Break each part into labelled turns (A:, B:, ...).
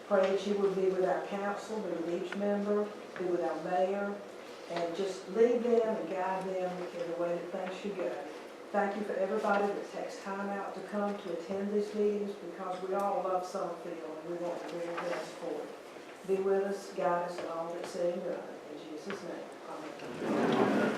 A: Pray that you would be with our council, be with each member, be with our mayor, and just lead them and guide them in the way that things should go. Thank you for everybody that takes time out to come to attend these meetings, because we all love Summerfield and we want the very best for it. Be with us, guide us in all that's said and done. In Jesus' name, amen.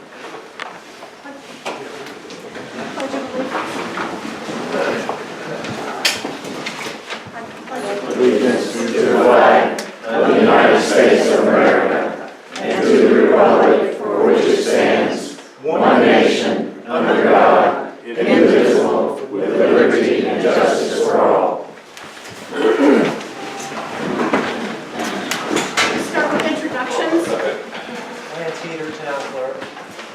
B: Allegiance to the flag of the United States of America and to the republic for which it stands, one nation, under God, indivisible, with liberty and justice for all.
C: Let's start with introductions.
D: Lance Heater, Town Clerk.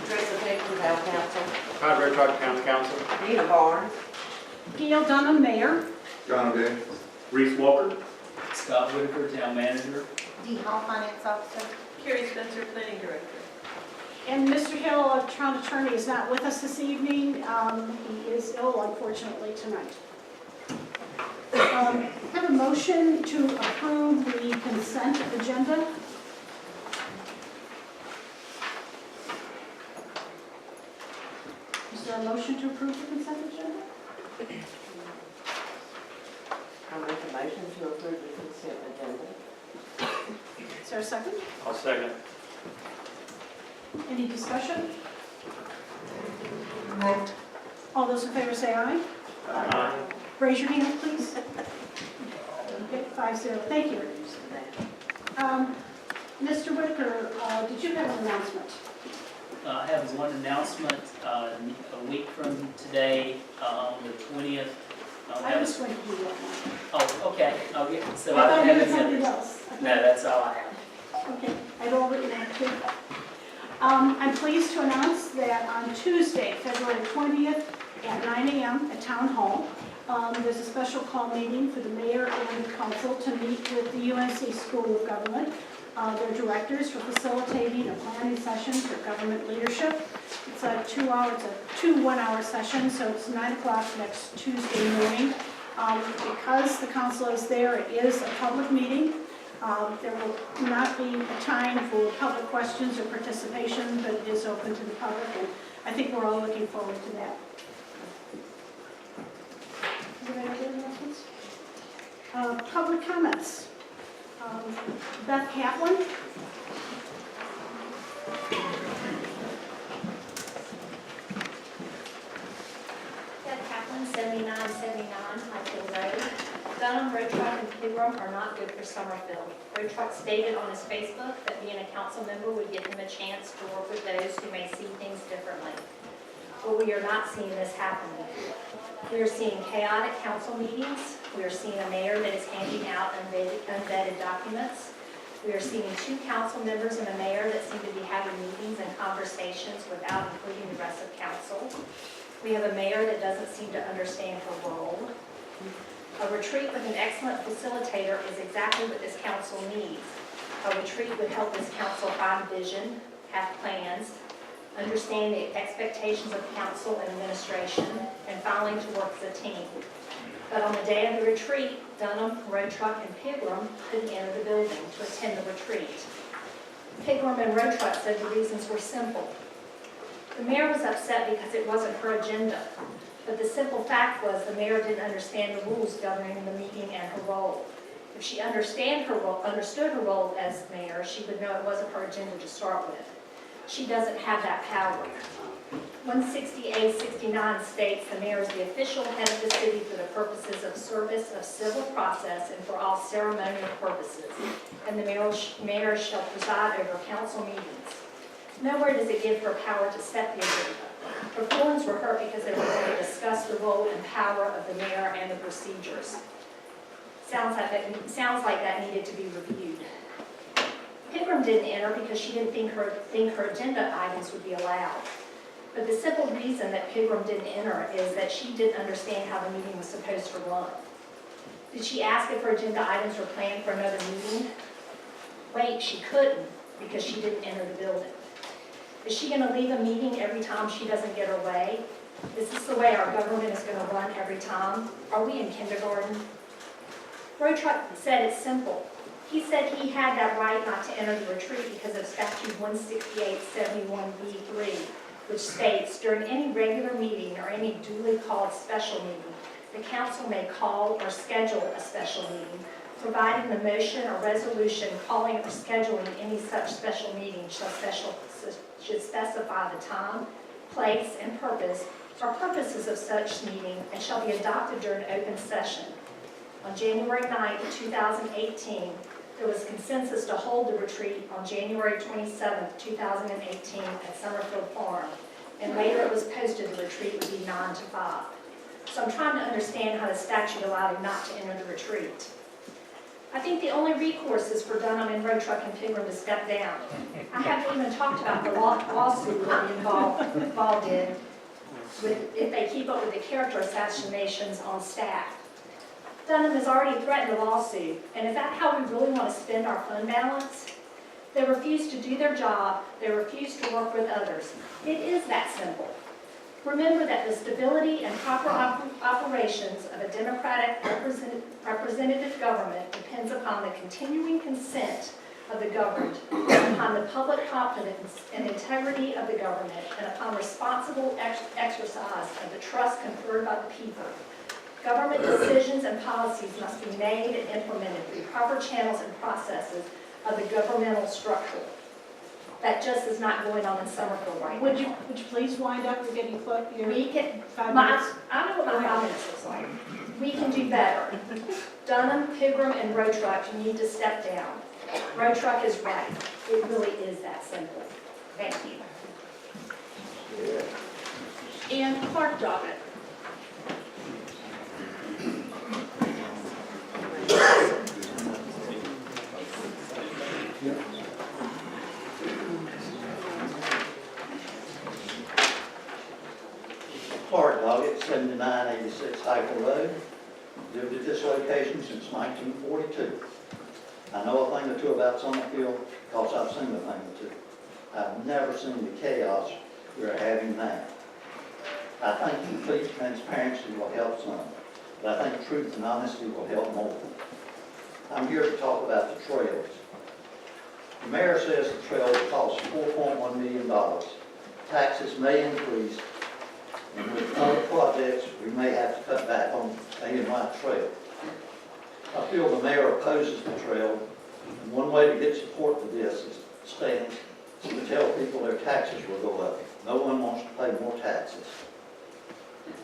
E: Teresa Pickens, Town Council.
F: Todd Redrock, Town Council.
E: Nina Barnes.
C: Gail Dunham, Mayor.
G: John Day.
F: Reese Walker.
H: Scott Whitaker, Town Manager.
I: Dee Hall, Finance Officer.
E: Carrie Spencer, Planning Director.
C: And Mr. Hill, our town attorney, is not with us this evening. He is ill, unfortunately, tonight. Have a motion to approve the consent agenda. Is there a motion to approve the consent agenda?
E: I'll make a motion to approve the consent agenda.
C: Is there a second?
F: I'll second.
C: Any discussion? All those in favor say aye.
F: Aye.
C: Raise your hand, please. Okay, 5-0. Thank you. Mr. Whitaker, did you have an announcement?
H: I have one announcement. A week from today, on the 20th.
C: I was going to do that one.
H: Oh, okay. Oh, yeah. So
C: I
H: I
C: thought
H: don't
C: you
H: have
C: had
H: any
C: something
H: others.
C: else. Okay.
H: No, that's all I have.
C: Okay, I've already announced. I'm pleased to announce that on Tuesday, February 20th at 9 a.m. at Town Hall, there's a special call meeting for the mayor and the council to meet with the UNC School of Government, their directors, for facilitating a planning session for government leadership. It's a 2 one-hour session, so it's 9 o'clock next Tuesday morning. Because the council is there, it is a public meeting. There will not be a time for public questions or participation, but it is open to the public, and I think we're all looking forward to that. Is there any other announcements? Public comments. Beth Kaplan.
I: Beth Kaplan, 7979 Highfield Road. Dunham, Road Truck, and Pilgrim are not good for Summerfield. Road Truck stated on his Facebook that being a council member would give him a chance to work with those who may see things differently. But we are not seeing this happening. We are seeing chaotic council meetings. We are seeing a mayor that is handing out unvetted documents. We are seeing 2 council members and a mayor that seem to be having meetings and conversations without including the rest of council. We have a mayor that doesn't seem to understand her role. A retreat with an excellent facilitator is exactly what this council needs. A retreat would help this council find vision, have plans, understand the expectations of council and administration, and finally to work as a team. But on the day of the retreat, Dunham, Road Truck, and Pilgrim couldn't enter the building to attend the retreat. Pilgrim and Road Truck said the reasons were simple. The mayor was upset because it wasn't her agenda, but the simple fact was the mayor didn't understand the rules governing the meeting and her role. If she understood her role as mayor, she would know it wasn't her agenda to start with. She doesn't have that power. 168-69 states the mayor is the official head of the city for the purposes of service of civil process and for all ceremonial purposes, and the mayor shall preside over council meetings. Nowhere does it give her power to set the agenda. Her feelings were hurt because they were going to discuss the role and power of the mayor and the procedures. Sounds like that needed to be reviewed. Pigram didn't enter because she didn't think her agenda items would be allowed. But the simple reason that Pigram didn't enter is that she didn't understand how the meeting was supposed to run. Did she ask if her agenda items were planned for another meeting? Wait, she couldn't because she didn't enter the building. Is she going to leave a meeting every time she doesn't get her way? Is this the way our government is going to run every time? Are we in kindergarten? Road Truck said it's simple. He said he had that right not to enter the retreat because of statute 168-71B3, which states, during any regular meeting or any duly called special meeting, the council may call or schedule a special meeting, providing the motion or resolution calling or scheduling any such special meeting should specify the time, place, and purpose or purposes of such meeting and shall be adopted during open session. On January 9, 2018, there was consensus to hold the retreat on January 27, 2018 at Summerfield Farm, and later it was posted the retreat would be 9 to 5. So I'm trying to understand how the statute allowed him not to enter the retreat. I think the only recourse is for Dunham and Road Truck and Pigram to step down. I haven't even talked about the lawsuit that we involved in if they keep up with the character assassinations on staff. Dunham has already threatened a lawsuit, and is that how we really want to spend our fund balance? They refuse to do their job, they refuse to work with others. It is that simple. Remember that the stability and proper operations of a democratic representative government depends upon the continuing consent of the governed, upon the public confidence and integrity of the government, and upon responsible exercise of the trust conferred by the people. Government decisions and policies must be made and implemented through proper channels and processes of the governmental structure. That just is not going on in Summerfield right now.
C: Would you please wind up? You're getting close.
I: We can,
C: 5 minutes.
I: I know what my 5 minutes looks like. We can do better. Dunham, Pigram, and Road Truck, you need to step down. Road Truck is right. It really is that simple. Thank you.
C: And Clark Doggett.
B: Clark Doggett, 7986 Hyper Road. Lived at this location since 1942. I know a thing or two about Summerfield because I've seen a thing or two. I've never seen the chaos we're having now. I think complete transparency will help some, but I think truth and honesty will help more. I'm here to talk about the trails. The mayor says the trail will cost $4.1 million. Taxes may increase, and with other projects, we may have to cut back on A&Y Trail. I feel the mayor opposes the trail, and one way to get support for this is to tell people their taxes will go up. No one wants to pay more taxes.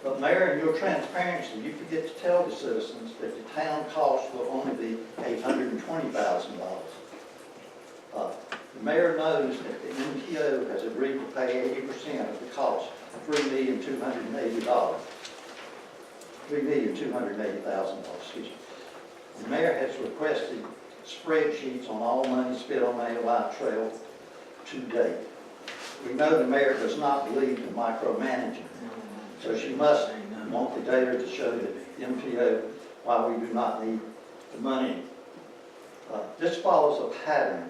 B: But Mayor, in your transparency, you forget to tell the citizens that the town cost will only be $820,000. The mayor knows that the MTO has agreed to pay 80% of the cost, $3,280,000. $3,280,000, excuse me. The mayor has requested spreadsheets on all money spent on the AOI Trail to date. We know the mayor does not believe in micromanaging, so she must want the data to show the MTO why we do not need the money. This follows a pattern.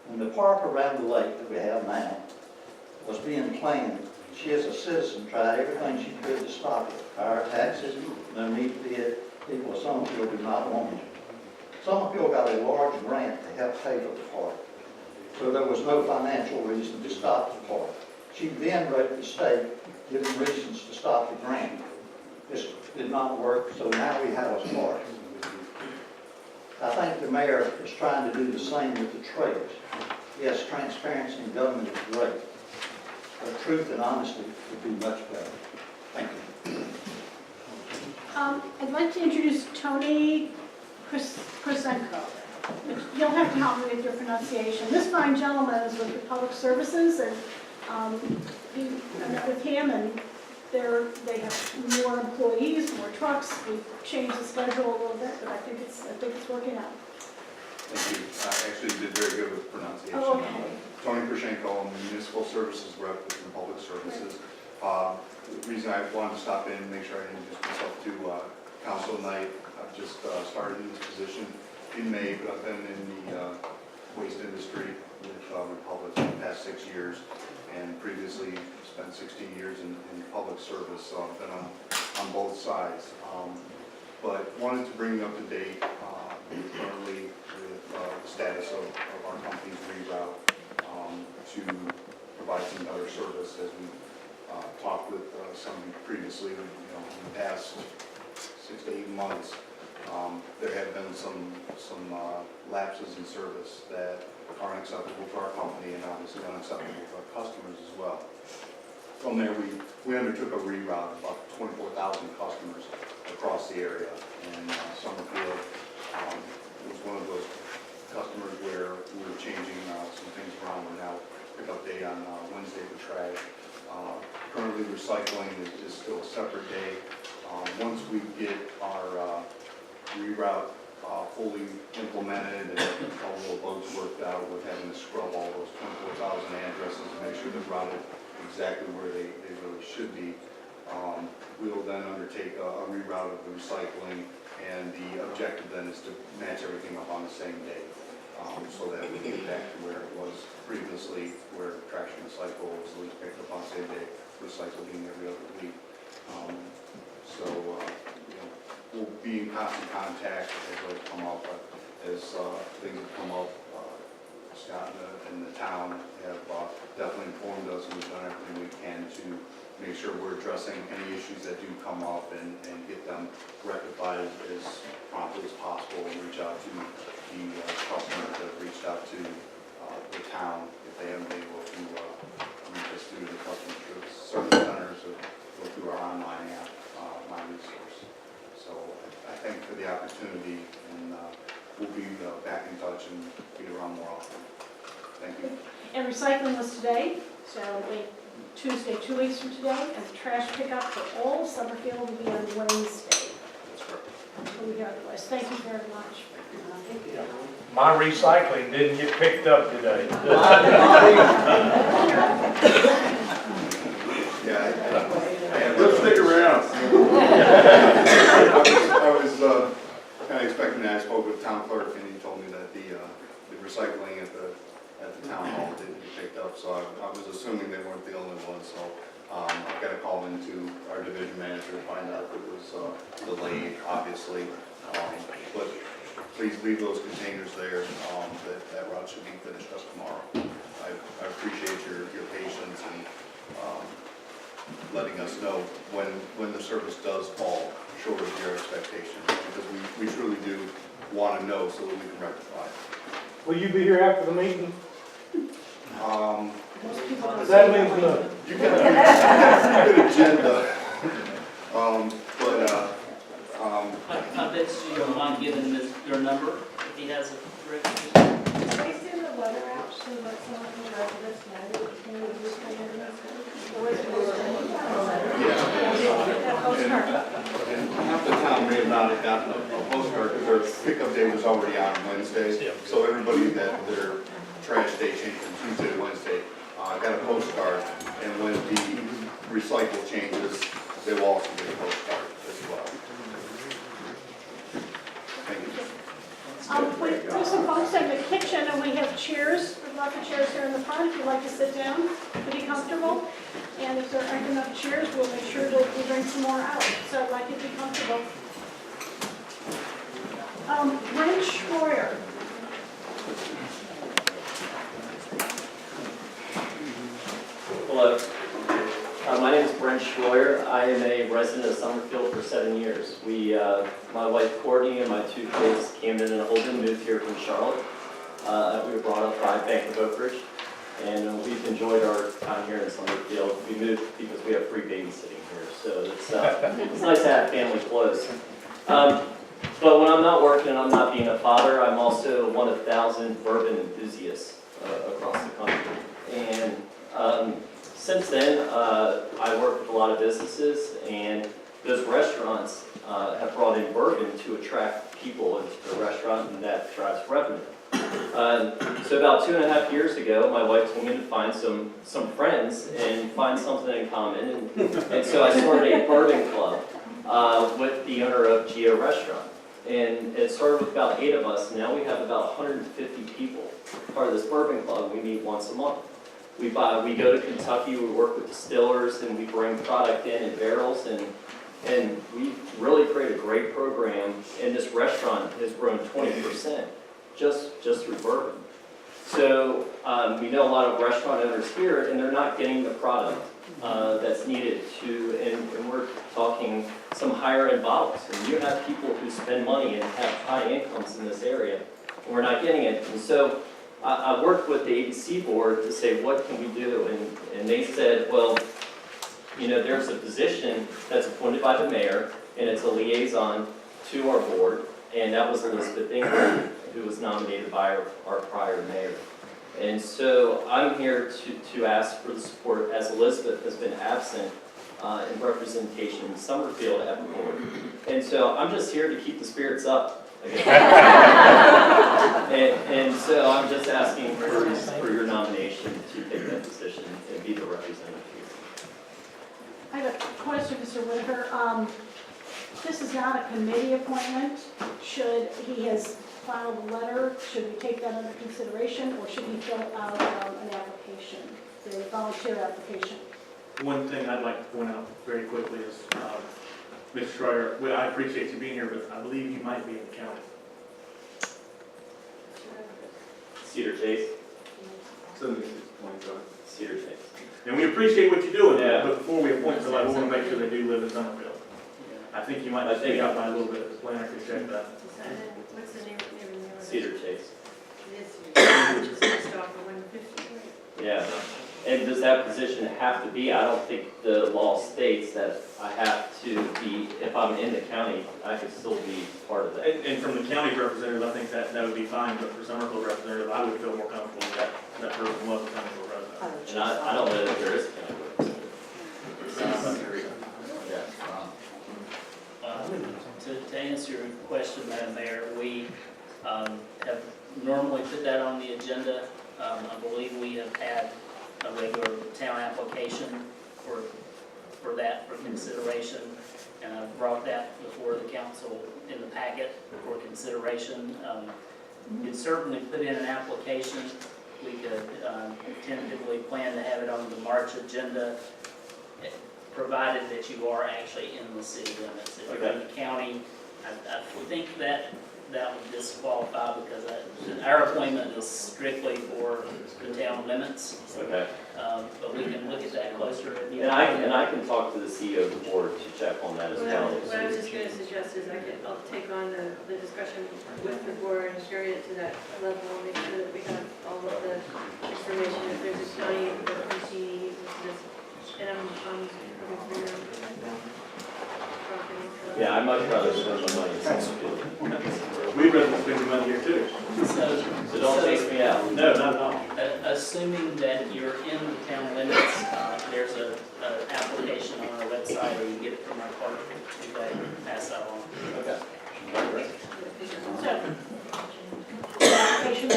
B: When the park around the lake that we have now was being planned, she as a citizen tried everything she could to stop it. Higher taxes, no need bid, people of Summerfield do not want it. Summerfield got a large grant to help pay for the park, so there was no financial reason to stop the park.
G: She then wrote the state, giving reasons to stop the grant. This did not work, so now we have a park. I think the mayor is trying to do the same with the trails. Yes, transparency in government is great, but truth and honesty would be much better. Thank you.
C: I'd like to introduce Tony Krasenko. You'll have to help me with your pronunciation. This fine gentleman is with Republic Services, and I met with him, and they have more employees, more trucks. We've changed the schedule a little bit, but I think it's working out.
J: Thank you. Actually, you did very good with pronunciation.
C: Oh, okay.
J: Tony Krashenko, I'm the Municipal Services Rep with Public Services. The reason I wanted to stop in and make sure I introduce myself to council tonight, I've just started in this position in May, but I've been in the waste industry with Republic for the past 6 years, and previously spent 16 years in public service, so I've been on both sides. But wanted to bring you up to date currently with the status of our company's reroute to provide some better service. As we talked with some previously, in the past 6 to 8 months, there have been some lapses in service that are unacceptable to our company and obviously unacceptable to our customers as well. From there, we undertook a reroute of about 24,000 customers across the area, and Summerfield was one of those customers where we were changing some things around. We're now pick up day on Wednesday for trash. Currently, recycling is still a separate day. Once we get our reroute fully implemented and all the bugs worked out, with having to scrub all those 24,000 addresses and make sure they're routed exactly where they really should be. We will then undertake a reroute of the recycling, and the objective then is to match everything up on the same day, so that we can get back to where it was previously, where trash and recycle was at least picked up on the same day, recycling every other week. We'll be in constant contact as those come up, as things have come up. Scott and the town have definitely informed us, and we've done everything we can to make sure we're addressing any issues that do come up and get them rectified as promptly as possible, and reach out to the customers that have reached out to the town if they haven't been able to reach us through the customer service centers or go through our online app, My Resource. So I thank you for the opportunity, and we'll be back in touch and be around more often. Thank you.
C: And recycling was today, so Tuesday, 2 weeks from today, and the trash pickup for all Summerfield will be on Wednesday.
J: That's correct.
C: Until we hear otherwise. Thank you very much.
B: My recycling didn't get picked up today.
J: Let's stick around. I was kind of expecting that. I spoke with the town clerk, and he told me that the recycling at the town hall didn't get picked up, so I was assuming they weren't the only ones. So I've got to call into our division manager to find out if it was delayed, obviously. But please leave those containers there. That route should be finished up tomorrow. I appreciate your patience and letting us know when the service does fall short of your expectations, because we truly do want to know so that we can rectify it.
B: Will you be here after the meeting?
C: Most people don't
B: That
C: say
B: means
C: way.
B: no.
J: You got a good agenda.
H: I bet you don't mind giving him your number if he has a direct.
E: They send the letter out so that some of the residents know that it's going to be used for
J: And half the town may have not have gotten a postcard because their pickup day was already on Wednesday. So everybody that their trash day changed from Tuesday to Wednesday got a postcard. And when the recycle changes, they will also get a postcard as well. Thank you.
C: We have some folks in the kitchen, and we have chairs, lots of chairs here in the front, if you'd like to sit down to be comfortable. And if there aren't enough chairs, we'll make sure that we bring some more out, so I'd like you to be comfortable. Brent Schroyer.
H: Hello,
K: Hello. My name is Brent Schroyer. I am a resident of Summerfield for 7 years. My wife Courtney and my 2 kids, Camden and Holden, moved here from Charlotte. We were brought up by Bank of Oak Ridge, and we've enjoyed our time here in Summerfield. We moved because we have free babysitting here, so it's nice to have family close. But when I'm not working and I'm not being a father, I'm also one of 1,000 bourbon enthusiasts across the country. And since then, I worked with a lot of businesses, and those restaurants have brought in bourbon to attract people into the restaurant, and that drives revenue. So about 2.5 years ago, my wife told me to find some friends and find something in common, and so I started a bourbon club with the owner of Geo Restaurant. And it started with about 8 of us, and now we have about 150 people part of this bourbon club. We meet once a month. We go to Kentucky, we work with distillers, and we bring product in barrels, and we really create a great program, and this restaurant has grown 20% just through bourbon. So we know a lot of restaurant owners here, and they're not getting the product that's needed to, and we're talking some higher end bottles. And you have people who spend money and have high incomes in this area, and we're not getting it. And so I worked with the ABC board to say, what can we do? And they said, well, you know, there's a position that's appointed by the mayor, and it's a liaison to our board, and that was Elizabeth Ingram, who was nominated by our prior mayor. And so I'm here to ask for the support, as Elizabeth has been absent in representation in Summerfield at the board. And so I'm just here to keep the spirits up. and so I'm just asking for your nomination to take that position and be the representative here.
C: I have a question, Mr. Whitaker. This is not a committee appointment. He has filed a letter, should we take that under consideration, or should he fill out an application, a volunteer application?
F: One thing I'd like to point out very quickly is, Ms. Schreier, well, I appreciate you being here, but I believe you might be in the county.
K: Cedar Chase?
F: Cedar Chase. And we appreciate what you're doing,
K: Yeah.
F: but before we appoint somebody, we want to make sure they do live in Summerfield. I think you might have to take out by a little bit, the planner can check that.
E: What's the name of the
K: Cedar Chase.
E: Which is just off of 150.
K: Yeah. And does that position have to be, I don't think the law states that I have to be, if I'm in the county, I could still be part of that.
F: And from the county representative, I think that would be fine, but for Summerfield representative, I would feel more comfortable with that person was a Summerfield resident.
K: And I don't know if there is a county representative.
H: To answer your question, Madam Mayor, we have normally put that on the agenda. I believe we have had a regular town application for that for consideration, and I've brought that before the council in the packet for consideration. You could certainly put in an application. We could tentatively plan to have it on the March agenda, provided that you are actually in the city limits. If you're in the county, I think that would disqualify, because our appointment is strictly for the town limits.
K: Okay.
H: But we can look at that closer.
K: And I can talk to the CEO of the board to check on that as well.
E: What I was just going to suggest is I'll take on the discussion with the board and carry it to that level, and make sure that we have all of the information. If there's a county or and I'm looking for your property.
K: Yeah, I'd much rather spend my money in Summerfield.
F: We'd rather spend your money here too.
K: So don't chase me out.
F: No, not at all.
H: Assuming that you're in the town limits, there's an application on our website, or you get it from our clerk, you can pass that on.
K: Okay.
C: So, application,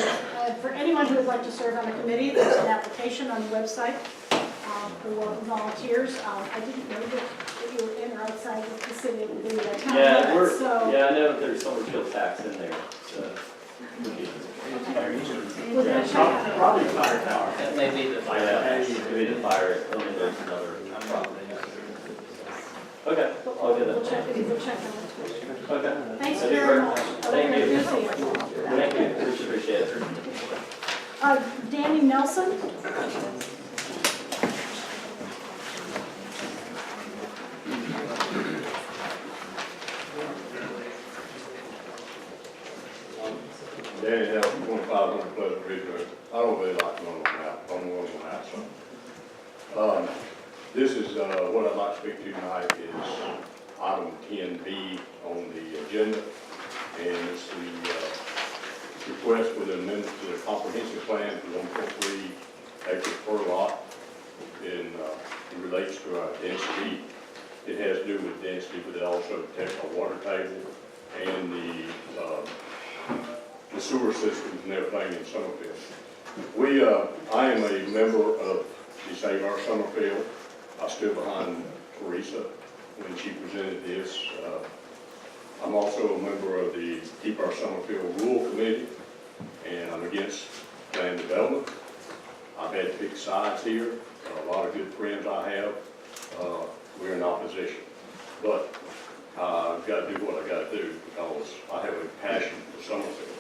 C: for anyone who would like to serve on the committee, there's an application on the website for volunteers. I didn't know that you were in or outside of the city of the town limits, so.
K: Yeah, I know that there's Summerfield tax in there, so.
C: We're gonna check out.
F: Probably fire tower.
H: That may be the fire.
K: Yeah, maybe the fire, and then there's another property. Okay, I'll get
C: We'll
K: that.
C: check it.
K: Okay.
C: Thanks very much.
K: Thank you. Thank you, appreciate it.
C: Danny Nelson.
L: This is, what I'd like to speak to tonight is item 10B on the agenda, and it's the request for the amendment to the comprehensive plan for 1.3 acres per lot. It relates to our density. It has to do with density, but it also protects our water table and the sewer systems and everything in Summerfield. I am a member of the Save Our Summerfield. I stood behind Teresa when she presented this. I'm also a member of the Keep Our Summerfield Rural Committee, and I'm against land development. I've had to pick sides here. A lot of good friends I have. We're in opposition. But I've got to do what I got to do because I have a passion for Summerfield.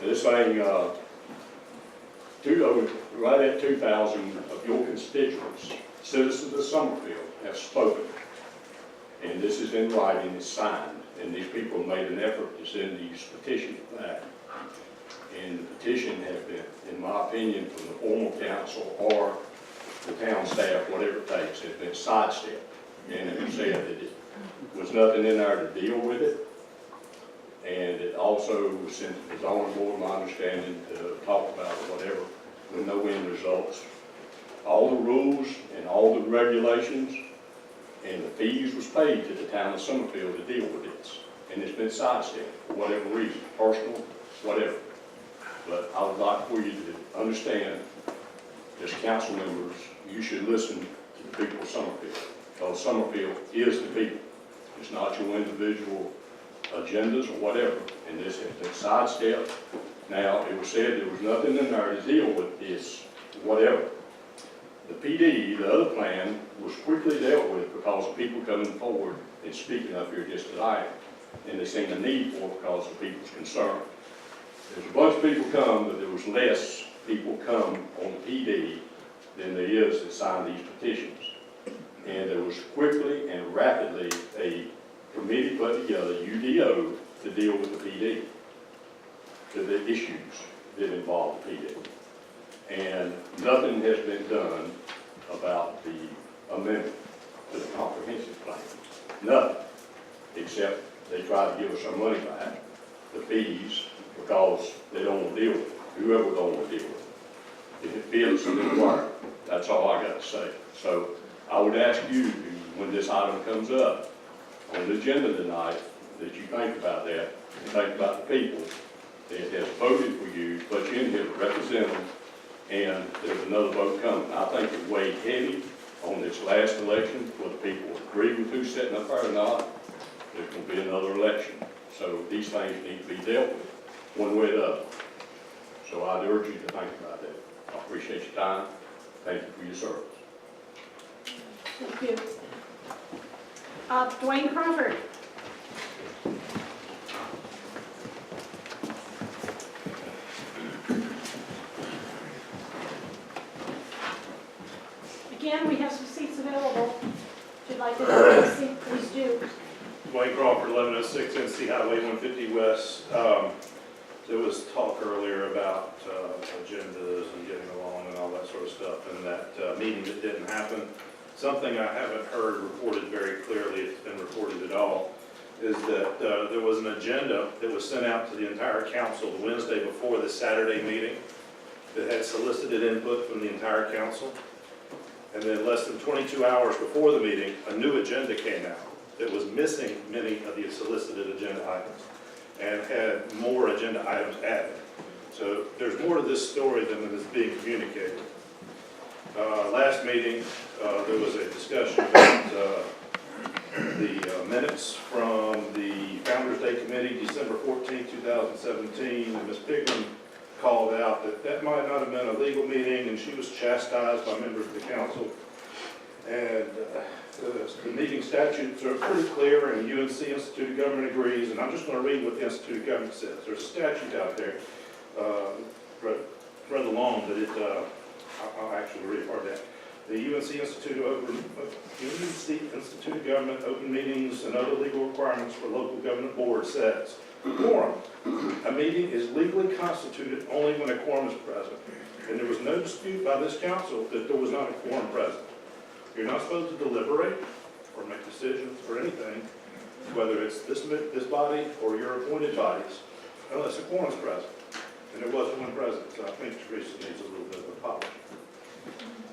L: And this thing, right at 2,000 of your constituents, citizens of Summerfield, have spoken. And this is in writing, it's signed, and these people made an effort to send these petitions back. And the petition has been, in my opinion, from the formal council or the town staff, whatever it takes, has been sidestepped. And it said that it was nothing in there to deal with it. And it also was sent to the zoning board, my understanding, to talk about it, whatever, with no end results. All the rules and all the regulations and the fees was paid to the town of Summerfield to deal with this. And it's been sidestepped for whatever reason, personal, whatever. But I would like for you to understand, as council members, you should listen to the people of Summerfield. Because Summerfield is the people. It's not your individual agendas or whatever. And this has been sidestepped. Now, it was said there was nothing in there to deal with this, whatever. The PD, the other plan, was quickly dealt with because of people coming forward and speaking up here just as I am. And they seen the need for it because of people's concern. There's a bunch of people come, but there was less people come on the PD than there is that signed these petitions. And there was quickly and rapidly a committee put together, UDO, to deal with the PD, to the issues that involve the PD. And nothing has been done about the amendment to the comprehensive plan. Nothing, except they try to give us our money back, the fees, because they don't want to deal with it. Whoever don't want to deal with it. If it fits and it's work, that's all I got to say. So I would ask you, when this item comes up on the agenda tonight, that you think about that and think about the people that has voted for you, put you in here to represent them, and there's another vote coming. I think it weighed heavy on this last election, whether people agree with who's sitting up there or not. There's going to be another election. So these things need to be dealt with one way or the other. So I'd urge you to think about that. I appreciate your time. Thank you for your service.
C: Thank you. Dwayne Crawford. Again, we have some seats available. If you'd like to have a seat, please do.
M: Dwayne Crawford, 1106 NC Highway 150 West. There was talk earlier about agendas and getting along and all that sort of stuff, and that meeting that didn't happen. Something I haven't heard reported very clearly, if it's been reported at all, is that there was an agenda that was sent out to the entire council the Wednesday before the Saturday meeting that had solicited input from the entire council. And then less than 22 hours before the meeting, a new agenda came out that was missing many of the solicited agenda items and had more agenda items added. So there's more to this story than is being communicated. Last meeting, there was a discussion about the minutes from the Founders Day Committee, December 14, 2017, and Ms. Pigman called out that that might not have been a legal meeting, and she was chastised by members of the council. And the meeting statutes are pretty clear, and the UNC Institute of Government agrees, and I'm just going to read what the Institute of Government says. There's a statute out there, rather long, but I'll actually read part of that. The UNC Institute of Government open meetings and other legal requirements for local government boards says, quorum. A meeting is legally constituted only when a quorum is present. And there was no dispute by this council that there was not a quorum present. You're not supposed to deliberate or make decisions or anything, whether it's this body or your appointed bodies, unless a quorum's present. And there wasn't one present, so I think Teresa needs a little bit of apology.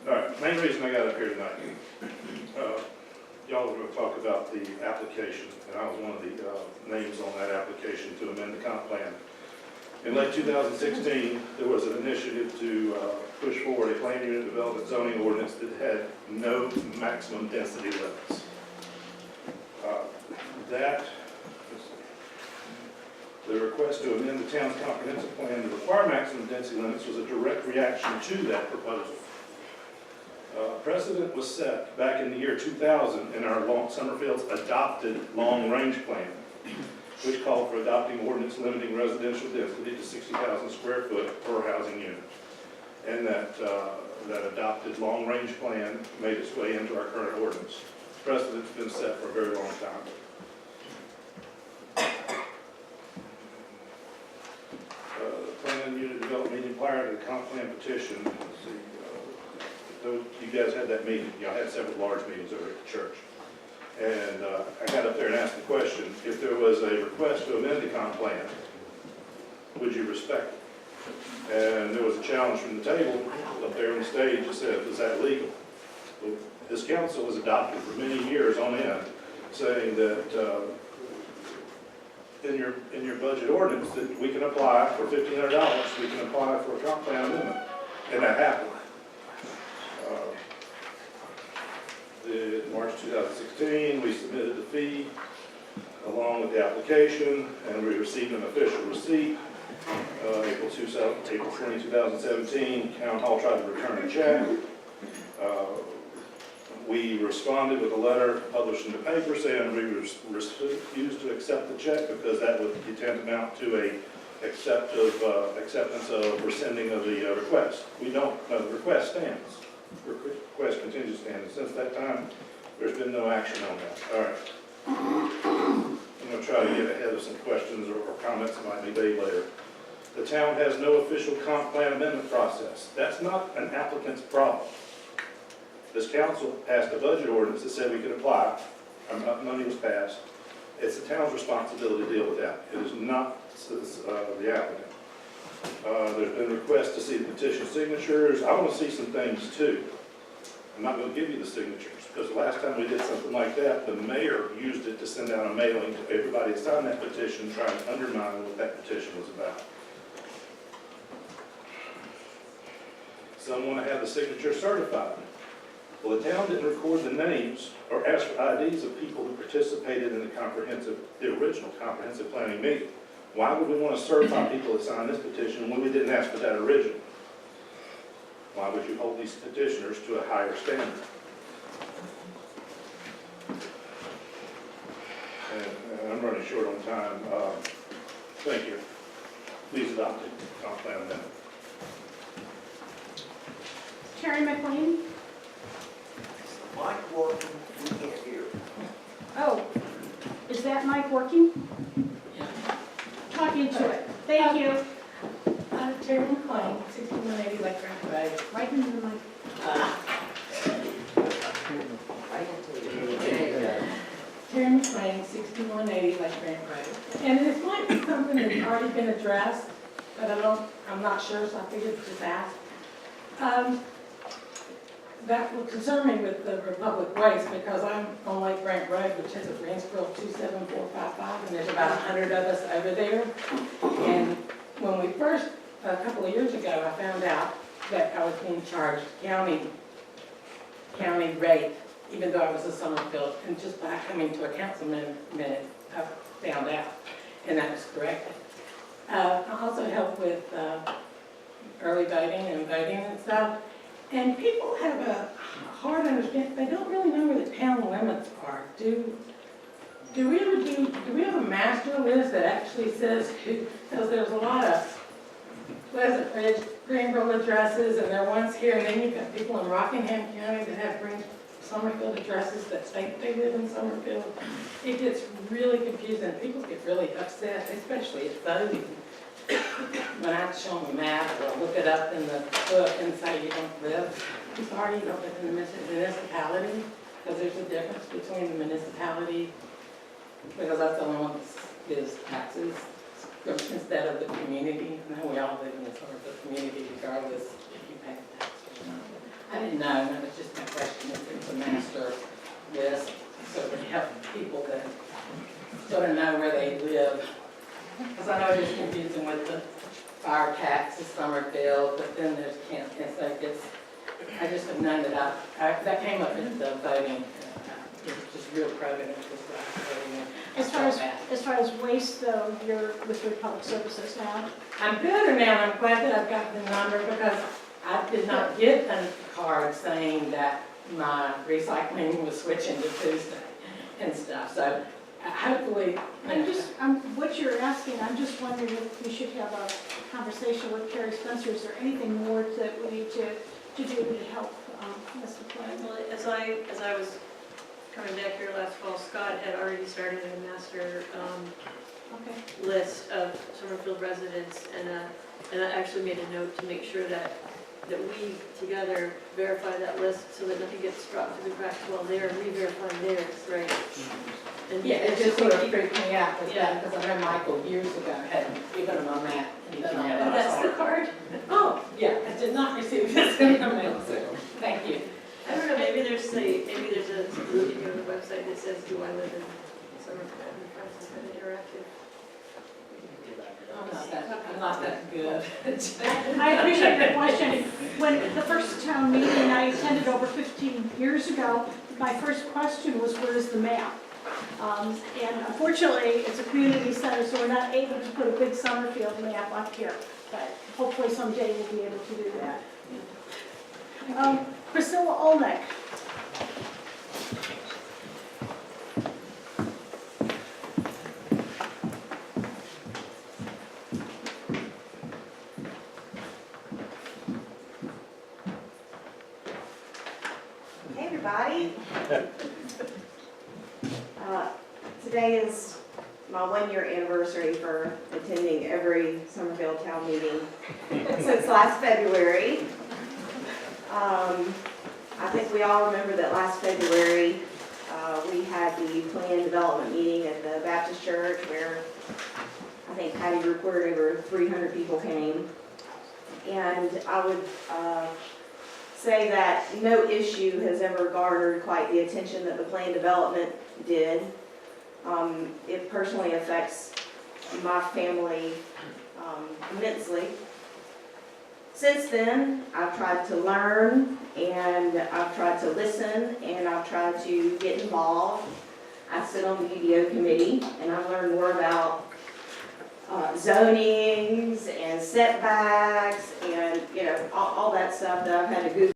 M: All right, main reason I got up here tonight. Y'all were going to talk about the application, and I was one of the names on that application to amend the comp plan. In late 2016, there was an initiative to push forward a plan unit development zoning ordinance that had no maximum density limits. The request to amend the town's comprehensive plan to require maximum density limits was a direct reaction to that proposal. Precedent was set back in the year 2000 in our Summerfield's adopted long-range plan, which called for adopting ordinance limiting residential density to 60,000 square foot per housing unit. And that adopted long-range plan made its way into our current ordinance. Precedent's been set for a very long time. The plan unit development meeting prior to the comp plan petition, you guys had that meeting. Y'all had several large meetings over at the church. And I got up there and asked the question, if there was a request to amend the comp plan, would you respect it? And there was a challenge from the table up there on the stage that said, is that legal? Well, this council has adopted for many years on end, saying that in your budget ordinance that we can apply for $1,500, we can apply for a comp plan amendment. And that happened. In March 2016, we submitted the fee along with the application, and we received an official receipt. April 20, 2017, Town Hall tried to return a check. We responded with a letter published in the paper saying we refused to accept the check because that would be tantamount to a acceptance of rescinding of the request. We don't, the request stands. Request continues to stand. And since that time, there's been no action on that. All right. I'm going to try to get ahead of some questions or comments that might be made later. The town has no official comp plan amendment process. That's not an applicant's problem. This council passed a budget ordinance that said we could apply. Money was passed. It's the town's responsibility to deal with that. It is not the applicant. There's been requests to see the petition signatures. I want to see some things too. I'm not going to give you the signatures because the last time we did something like that, the mayor used it to send out a mailing to everybody that signed that petition, trying to undermine what that petition was about. Some want to have the signature certified. Well, the town didn't record the names or ask for IDs of people who participated in the original comprehensive planning meeting. Why would we want to certify people that signed this petition when we didn't ask for that original? Why would you hold these petitioners to a higher standard? And I'm running short on time. Thank you. Please adopt it. Comp plan amendment.
C: Terry McLean?
B: Mic working, we can't hear.
C: Oh, is that mic working? Talk into it. Thank you.
N: Terry McLean, 6180 Lake Grant Road.
C: Right into the mic.
N: Terry McLean, 6180 Lake Grant Road. And this might be something that's already been addressed, but I'm not sure, so I figured to just ask. That will concern me with the Republic Waste because I'm on Lake Grant Road, which has a branch bill 27455, and there's about 100 of us over there. And when we first, a couple of years ago, I found out that I was being charged county rate, even though I was a Summerfield. And just by coming to a council minute, I found out, and that was corrected. I also help with early voting and voting and stuff. And people have a hard understanding, they don't really know where the town limits are. Do we have a master list that actually says who, because there's a lot of Pleasant Ridge, Greenville addresses, and there are ones here, and then you've got people in Rockingham County that have Summerfield addresses that think they live in Summerfield. It gets really confusing. People get really upset, especially at voting. When I show them a map or look it up in the book and say you don't live I'm sorry you don't live in the municipality, because there's a difference between the municipality, because that's the only one that gives taxes instead of the community. And then we all live in the sort of the community regardless if you pay the tax or not. I didn't know, and that was just my question, if there's a master list, so it would help people that sort of know where they live. Because I know it's confusing with the fire tax of Summerfield, but then there's Kent, and so it gets, I just have known that that came up in the voting, it was just real prevalent, this last voting.
C: As far as waste though, you're with Republic Services now?
N: I'm better now, I'm glad that I've got the number, because I did not get a card saying that my recycling was switching to Tuesday and stuff, so hopefully.
C: What you're asking, I'm just wondering if we should have a conversation with Carrie Spencer. Is there anything more that we need to do to help Mr. Flynn?
E: Well, as I was coming back here last fall, Scott had already started a master list of Summerfield residents, and I actually made a note to make sure that we together verify that list so that nothing gets dropped through the cracks while they're re-verifying theirs, right? And
N: Yeah, it just sort of freaked me out with
E: Yeah.
N: that, because I know Michael years ago had given him a map. And then I
E: Oh, that's the card?
N: Oh, yeah, I did not receive this in the mail, so thank you.
E: I don't know, maybe there's a looking on the website that says, do I live in Summerfield? And Francis kind of interactive.
N: I'm not that good.
C: I appreciate your question. When the first town meeting I attended over 15 years ago, my first question was, where is the map? And unfortunately, it's a community center, so we're not able to put a big Summerfield map up here. But hopefully someday we'll be able to do that. Priscilla Olnick.
O: Hey, everybody. Today is my 1-year anniversary for attending every Summerfield town meeting since last February. I think we all remember that last February we had the planned development meeting at the Baptist Church where I think Patty reported over 300 people came. And I would say that no issue has ever garnered quite the attention that the planned development did. It personally affects my family immensely. Since then, I've tried to learn, and I've tried to listen, and I've tried to get involved. I sit on the UDO committee, and I've learned more about zonings and setbacks and, all that stuff that I've had to Google.